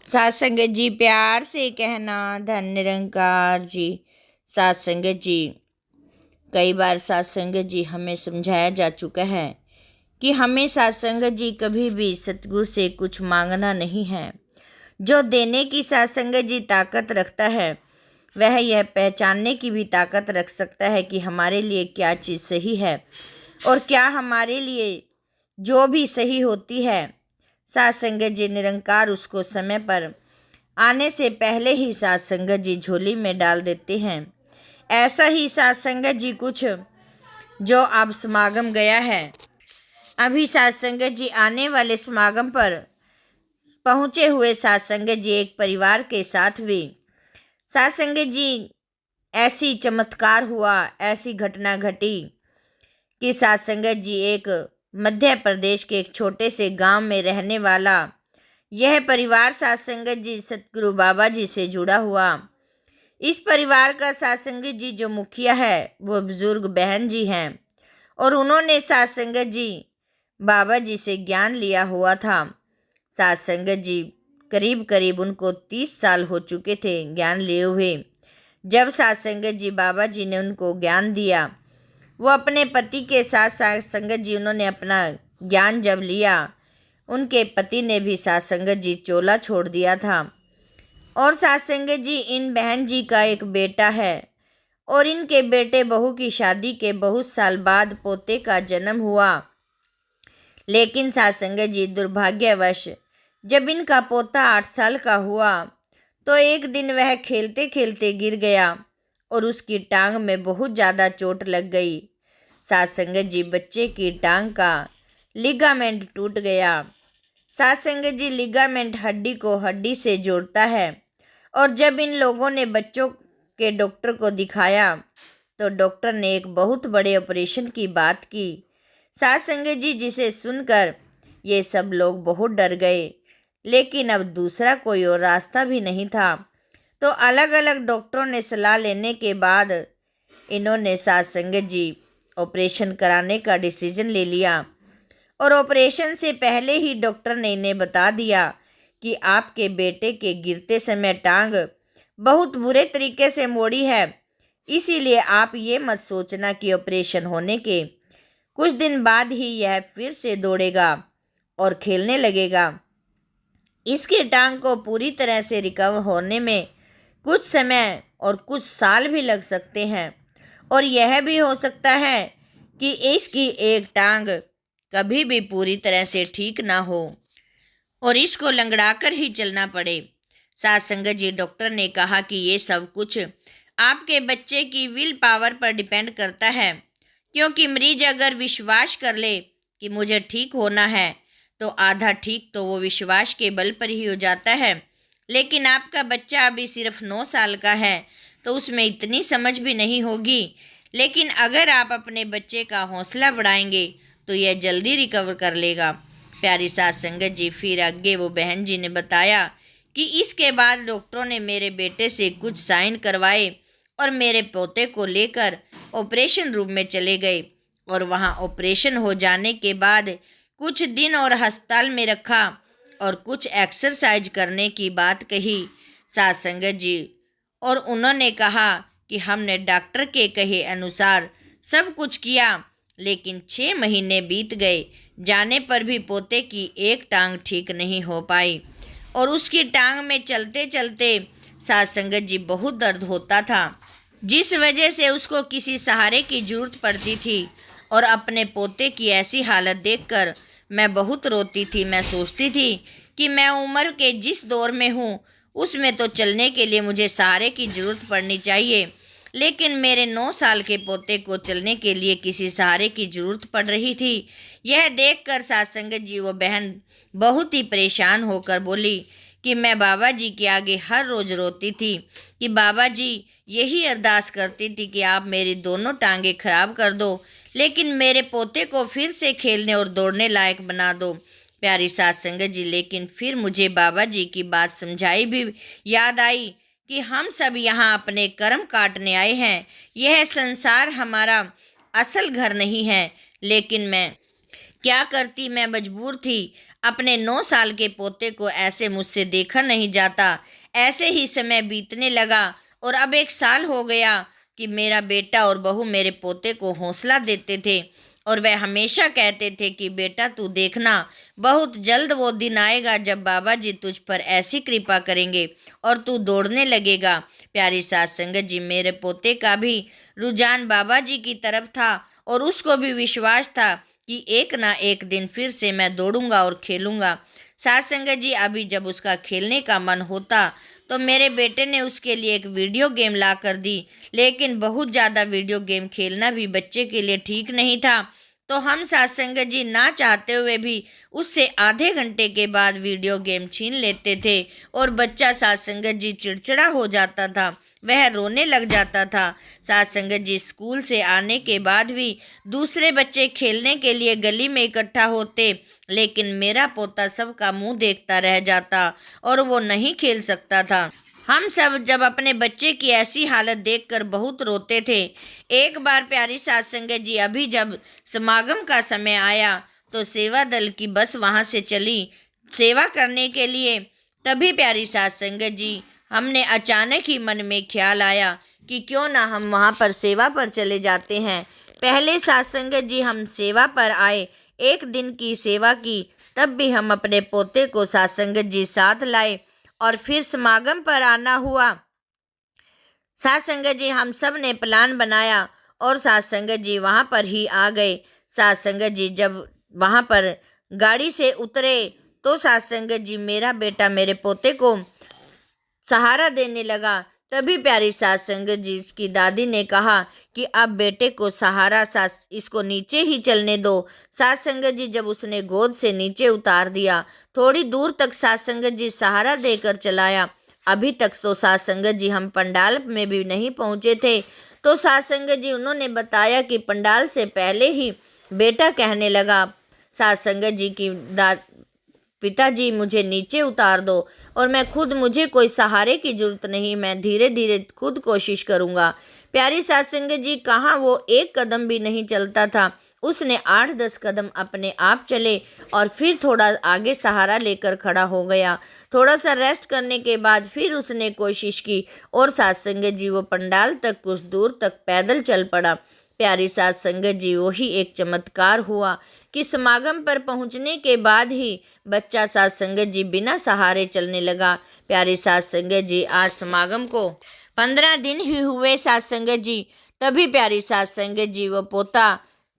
सात संगत जी प्यार से कहना धन निरंकार जी। सात संगत जी, कई बार सात संगत जी हमें समझाया जा चुका है कि हमें सात संगत जी कभी भी सतगुरु से कुछ मांगना नहीं है। जो देने की सात संगत जी ताकत रखता है वह यह पहचानने की भी ताकत रख सकता है कि हमारे लिए क्या चीज़ सही है और क्या हमारे लिए जो भी सही होती है सात संगत जी निरंकार उसको समय पर आने से पहले ही सात संगत जी झोली में डाल देते हैं। ऐसा ही सात संगत जी कुछ जो अब समागम गया है, अभी सात संगत जी आने वाले समागम पर पहुँचे हुए सात संगत जी एक परिवार के साथ भी सात संगत जी ऐसी चमत्कार हुआ, ऐसी घटना घटी कि सात संगत जी एक मध्य प्रदेश के एक छोटे से गांव में रहने वाला यह परिवार सात संगत जी सतगुरु बाबा जी से जुड़ा हुआ। इस परिवार का सात संगत जी जो मुखिया है वो बुजुर्ग बहन जी हैं और उन्होंने सात संगत जी बाबा जी से ज्ञान लिया हुआ था। सात संगत जी करीब करीब उनको 30 साल हो चुके थे ज्ञान लिए हुए। जब सात संगत जी बाबा जी ने उनको ज्ञान दिया, वो अपने पति के साथ साथ संगत जी उन्होंने अपना ज्ञान जब लिया, उनके पति ने भी सात संगत जी चोला छोड़ दिया था। और सात संगत जी इन बहन जी का एक बेटा है और इनके बेटे बहू की शादी के बहुत साल बाद पोते का जन्म हुआ। लेकिन सात संगत जी दुर्भाग्यवश जब इनका पोता 8 साल का हुआ तो एक दिन वह खेलते खेलते गिर गया और उसकी टांग में बहुत ज़्यादा चोट लग गई। सात संगत जी बच्चे की टांग का लिगामेंट टूट गया। सात संगत जी लिगामेंट हड्डी को हड्डी से जोड़ता है और जब इन लोगों ने बच्चों के डॉक्टर को दिखाया तो डॉक्टर ने एक बहुत बड़े ऑपरेशन की बात की। सात संगत जी जिसे सुनकर ये सब लोग बहुत डर गए, लेकिन अब दूसरा कोई और रास्ता भी नहीं था। तो अलग अलग डॉक्टरों ने सलाह लेने के बाद इन्होंने सात संगत जी ऑपरेशन कराने का डिसीजन ले लिया और ऑपरेशन से पहले ही डॉक्टर ने इन्हें बता दिया कि आपके बेटे के गिरते समय टांग बहुत बुरे तरीके से मोड़ी है, इसीलिए आप ये मत सोचना कि ऑपरेशन होने के कुछ दिन बाद ही यह फिर से दौड़ेगा और खेलने लगेगा। इसकी टांग को पूरी तरह से रिकवर होने में कुछ समय और कुछ साल भी लग सकते हैं और यह भी हो सकता है कि इसकी एक टांग कभी भी पूरी तरह से ठीक ना हो और इसको लंगड़ाकर ही चलना पड़े। सात संगत जी डॉक्टर ने कहा कि ये सब कुछ आपके बच्चे की विल पावर पर डिपेंड करता है, क्योंकि मरीज अगर विश्वास कर ले कि मुझे ठीक होना है तो आधा ठीक तो वो विश्वास के बल पर ही हो जाता है। लेकिन आपका बच्चा अभी सिर्फ 9 साल का है तो उसमें इतनी समझ भी नहीं होगी, लेकिन अगर आप अपने बच्चे का हौसला बढ़ाएंगे तो यह जल्दी रिकवर कर लेगा। प्यारी सात संगत जी फिर आगे वो बहन जी ने बताया कि इसके बाद डॉक्टरों ने मेरे बेटे से कुछ साइन करवाए और मेरे पोते को लेकर ऑपरेशन रूम में चले गए और वहां ऑपरेशन हो जाने के बाद कुछ दिन और अस्पताल में रखा और कुछ एक्सरसाइज करने की बात कही सात संगत जी। और उन्होंने कहा कि हमने डॉक्टर के कहे अनुसार सब कुछ किया, लेकिन 6 महीने बीत गए जाने पर भी पोते की एक टांग ठीक नहीं हो पाई और उसकी टांग में चलते चलते सात संगत जी बहुत दर्द होता था, जिस वजह से उसको किसी सहारे की जरूरत पड़ती थी। और अपने पोते की ऐसी हालत देखकर मैं बहुत रोती थी। मैं सोचती थी कि मैं उम्र के जिस दौर में हूँ उसमें तो चलने के लिए मुझे सहारे की ज़रूरत पड़नी चाहिए, लेकिन मेरे 9 साल के पोते को चलने के लिए किसी सहारे की ज़रूरत पड़ रही थी। यह देखकर सात संगत जी वो बहन बहुत ही परेशान होकर बोली कि मैं बाबा जी के आगे हर रोज़ रोती थी कि बाबा जी यही अरदास करती थी कि आप मेरी दोनों टांगें खराब कर दो, लेकिन मेरे पोते को फिर से खेलने और दौड़ने लायक बना दो। प्यारी सात संगत जी, लेकिन फिर मुझे बाबा जी की बात समझाई भी याद आई कि हम सब यहाँ अपने कर्म काटने आए हैं, यह संसार हमारा असल घर नहीं है। लेकिन मैं क्या करती, मैं मजबूर थी अपने 9 साल के पोते को ऐसे मुझसे देखा नहीं जाता। ऐसे ही समय बीतने लगा और अब 1 साल हो गया कि मेरा बेटा और बहू मेरे पोते को हौसला देते थे और वह हमेशा कहते थे कि बेटा तू देखना, बहुत जल्द वो दिन आएगा जब बाबा जी तुझ पर ऐसी कृपा करेंगे और तू दौड़ने लगेगा। प्यारी सास संगत जी, मेरे पोते का भी रुझान बाबा जी की तरफ था और उसको भी विश्वास था कि एक ना एक दिन फिर से मैं दौड़ूंगा और खेलूंगा। सास संगत जी, अभी जब उसका खेलने का मन होता तो मेरे बेटे ने उसके लिए एक वीडियो गेम ला कर दी, लेकिन बहुत ज़्यादा वीडियो गेम खेलना भी बच्चे के लिए ठीक नहीं था। तो हम सास संगत जी ना चाहते हुए भी उससे आधे घंटे के बाद वीडियो गेम छीन लेते थे और बच्चा सास संगत जी चिड़चिड़ा हो जाता था, वह रोने लग जाता था। सास संगत जी, स्कूल से आने के बाद भी दूसरे बच्चे खेलने के लिए गली में इकट्ठा होते, लेकिन मेरा पोता सबका मुंह देखता रह जाता और वो नहीं खेल सकता था। हम सब जब अपने बच्चे की ऐसी हालत देखकर बहुत रोते थे। एक बार प्यारी सास संगत जी, अभी जब समागम का समय आया तो सेवा दल की बस वहाँ से चली सेवा करने के लिए। तभी प्यारी सास संगत जी, हमने अचानक ही मन में ख्याल आया कि क्यों ना हम वहाँ पर सेवा पर चले जाते हैं। पहले सास संगत जी हम सेवा पर आए, 1 दिन की सेवा की, तब भी हम अपने पोते को सास संगत जी साथ लाए और फिर समागम पर आना हुआ। सास संगत जी, हम सब ने प्लान बनाया और सास संगत जी वहाँ पर ही आ गए। सास संगत जी जब वहाँ पर गाड़ी से उतरे तो सास संगत जी मेरा बेटा मेरे पोते को सहारा देने लगा। तभी प्यारी सास संगत जी की दादी ने कहा कि अब बेटे को सहारा, सास इसको नीचे ही चलने दो। सास संगत जी जब उसने गोद से नीचे उतार दिया, थोड़ी दूर तक सास संगत जी सहारा देकर चलाया। अभी तक तो सास संगत जी हम पंडाल में भी नहीं पहुँचे थे तो सास संगत जी उन्होंने बताया कि पंडाल से पहले ही बेटा कहने लगा, सास संगत जी की पिताजी मुझे नीचे उतार दो और मैं खुद, मुझे कोई सहारे की जरूरत नहीं, मैं धीरे धीरे खुद कोशिश करूँगा। प्यारी सास संगत जी, कहाँ वो 1 कदम भी नहीं चलता था, उसने 8-10 कदम अपने आप चले और फिर थोड़ा आगे सहारा लेकर खड़ा हो गया। थोड़ा सा रेस्ट करने के बाद फिर उसने कोशिश की और सास संगत जी वो पंडाल तक कुछ दूर तक पैदल चल पड़ा। प्यारी सास संगत जी, वही एक चमत्कार हुआ कि समागम पर पहुंचने के बाद ही बच्चा सास संगत जी बिना सहारे चलने लगा। प्यारी सास संगत जी, आज समागम को 15 दिन ही हुए सास संगत जी, तभी प्यारी सास संगत जी वो पोता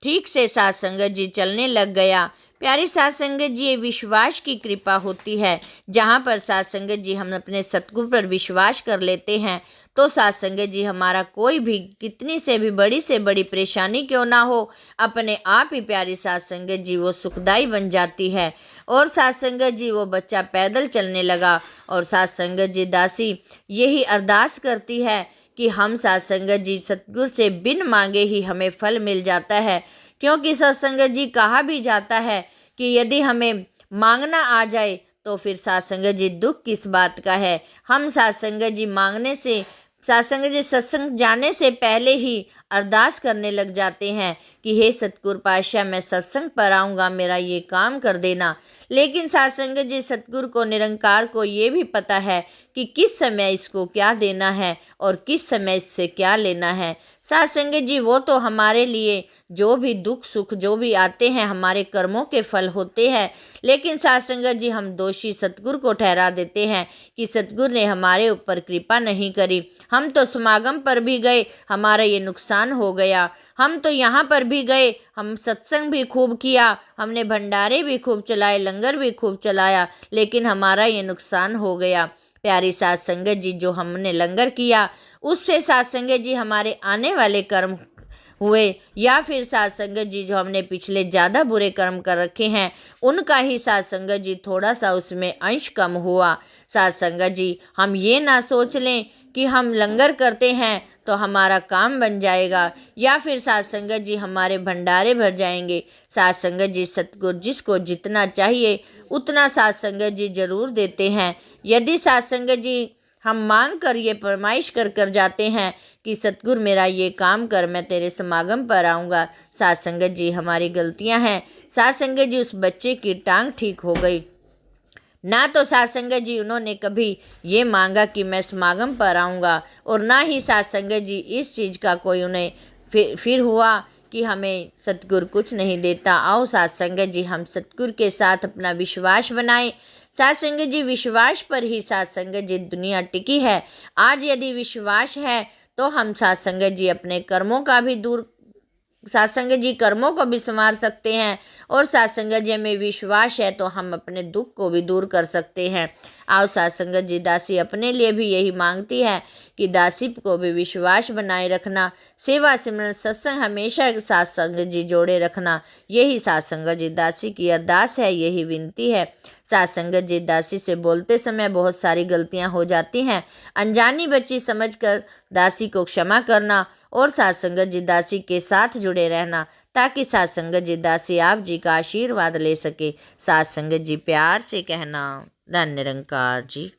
ठीक से सास संगत जी चलने लग गया। प्यारी सास संगत जी, ये विश्वास की कृपा होती है। जहाँ पर सास संगत जी हम अपने सतगुरु पर विश्वास कर लेते हैं तो सास संगत जी हमारा कोई भी कितनी से भी बड़ी से बड़ी परेशानी क्यों ना हो, अपने आप ही प्यारी सास संगत जी वो सुखदाई बन जाती है। और सास संगत जी वो बच्चा पैदल चलने लगा और सास संगत जी दासी यही अरदास करती है कि हम सास संगत जी सतगुरु से बिन मांगे ही हमें फल मिल जाता है, क्योंकि सत्संगत जी कहा भी जाता है कि यदि हमें मांगना आ जाए तो फिर सास संगत जी दुख किस बात का है। हम सास संगत जी मांगने से, सास संगत जी सत्संग जाने से पहले ही अरदास करने लग जाते हैं कि हे सतगुरु पातशाह, मैं सत्संग पर आऊँगा, मेरा ये काम कर देना। लेकिन सास संगत जी सतगुरु को, निरंकार को ये भी पता है कि किस समय इसको क्या देना है और किस समय इससे क्या लेना है। सास संगत जी वो तो हमारे लिए जो भी दुख सुख जो भी आते हैं हमारे कर्मों के फल होते हैं, लेकिन सास संगत जी हम दोषी सतगुरु को ठहरा देते हैं कि सतगुरु ने हमारे ऊपर कृपा नहीं करी। हम तो समागम पर भी गए, हमारा ये नुकसान हो गया। हम तो यहाँ पर भी गए, हम सत्संग भी खूब किया, हमने भंडारे भी खूब चलाए, लंगर भी खूब चलाया, लेकिन हमारा ये नुकसान हो गया। प्यारी सास संगत जी, जो हमने लंगर किया उससे सास संगत जी हमारे आने वाले कर्म हुए, या फिर सास संगत जी जो हमने पिछले ज़्यादा बुरे कर्म कर रखे हैं उनका ही सास संगत जी थोड़ा सा उसमें अंश कम हुआ। सास संगत जी हम ये ना सोच लें कि हम लंगर करते हैं तो हमारा काम बन जाएगा या फिर सास संगत जी हमारे भंडारे भर जाएंगे। सास संगत जी सतगुरु जिसको जितना चाहिए उतना सास संगत जी ज़रूर देते हैं। यदि सास संगत जी हम मांग कर ये फरमाइश कर कर जाते हैं कि सतगुरु मेरा ये काम कर, मैं तेरे समागम पर आऊँगा। साध संगत जी हमारी गलतियाँ हैं। साध संगत जी उस बच्चे की टांग ठीक हो गई। ना तो साध संगत जी उन्होंने कभी ये मांगा कि मैं समागम पर आऊँगा, और ना ही साध संगत जी इस चीज़ का कोई उन्हें फिर हुआ कि हमें सतगुरु कुछ नहीं देता। आओ साध संगत जी हम सतगुरु के साथ अपना विश्वास बनाएं। साध संगत जी विश्वास पर ही साध संगत जी दुनिया टिकी है। आज यदि विश्वास है तो हम साध संगत जी अपने कर्मों का भी दूर, साध संगत जी कर्मों को भी संवार सकते हैं, और साध संगत जी में विश्वास है तो हम अपने दुख को भी दूर कर सकते हैं। आओ साध संगत जी दासी अपने लिए भी यही मांगती है कि दासी को भी विश्वास बनाए रखना, सेवा सिमरन सत्संग हमेशा साध संगत जी जोड़े रखना। यही साध संगत जी दासी की अरदास है, यही विनती है। साध संगत जी दासी से बोलते समय बहुत सारी गलतियां हो जाती हैं। अनजानी बच्ची समझकर दासी को क्षमा करना, और साध संगत जी दासी के साथ जुड़े रहना, ताकि साध संगत जी दासी आप जी का आशीर्वाद ले सके। साध संगत जी प्यार से कहना, धन्य निरंकार जी।